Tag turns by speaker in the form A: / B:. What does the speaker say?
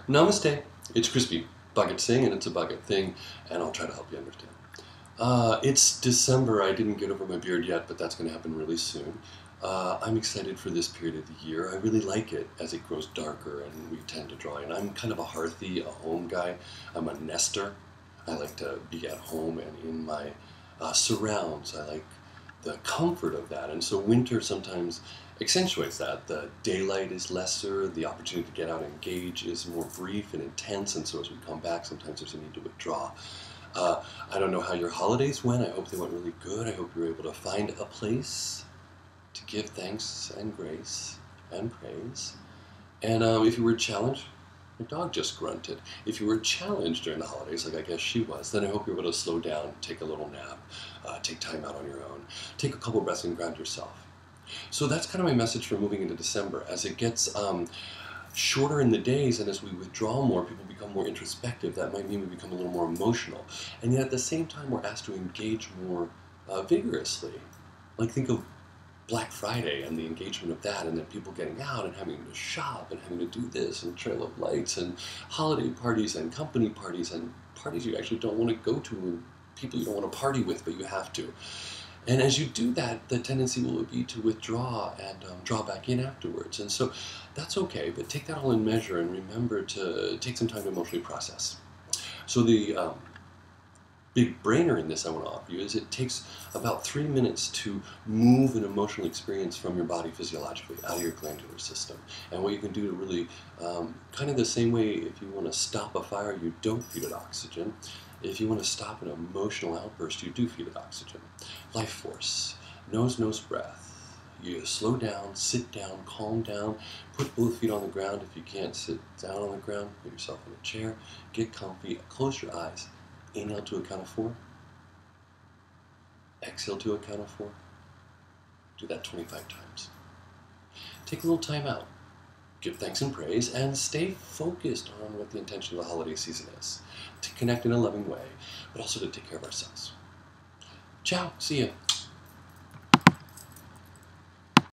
A: Namaste. It's Crispy Bhagat Singh, and it's a Bhagat thing, and I'll try to help you understand. It's December. I didn't get over my beard yet, but that's going to happen really soon. I'm excited for this period of the year. I really like it as it grows darker and we tend to draw in. I'm kind of a hearthy, a home guy. I'm a nester. I like to be at home and in my surrounds. I like the comfort of that. And so winter sometimes accentuates that. The daylight is lesser, the opportunity to get out and engage is more brief and intense, and so as we come back, sometimes there's a need to withdraw. I don't know how your holidays went. I hope they went really good. I hope you were able to find a place to give thanks and grace and praise. And if you were challenged, your dog just grunted. If you were challenged during the holidays, like I guess she was, then I hope you're able to slow down, take a little nap, take time out on your own, take a couple breaths and ground yourself. So that's kind of my message for moving into December. As it gets shorter in the days and as we withdraw more, people become more introspective. That might mean we become a little more emotional. And yet at the same time, we're asked to engage more vigorously. Like think of Black Friday and the engagement of that, and then people getting out and having to shop and having to do this, and Trail of Lights and holiday parties and company parties and parties you actually don't want to go to and people you don't want to party with, but you have to. And as you do that, the tendency will be to withdraw and draw back in afterwards. And so that's okay, but take that all in measure and remember to take some time to emotionally process. So the big brainer in this I want to offer you is it takes about 3 minutes to move an emotional experience from your body physiologically out of your glandular system. And what you can do to really, kind of the same way if you want to stop a fire, you don't feed it oxygen. If you want to stop an emotional outburst, you do feed it oxygen. Life force, nose breath. You slow down, sit down, calm down, put both feet on the ground. If you can't sit down on the ground, put yourself in a chair, get comfy, close your eyes. Inhale to a count of 4. Exhale to a count of 4. Do that 25 times. Take a little time out. Give thanks and praise, and stay focused on what the intention of the holiday season is. To connect in a loving way, but also to take care of ourselves. Ciao. See ya.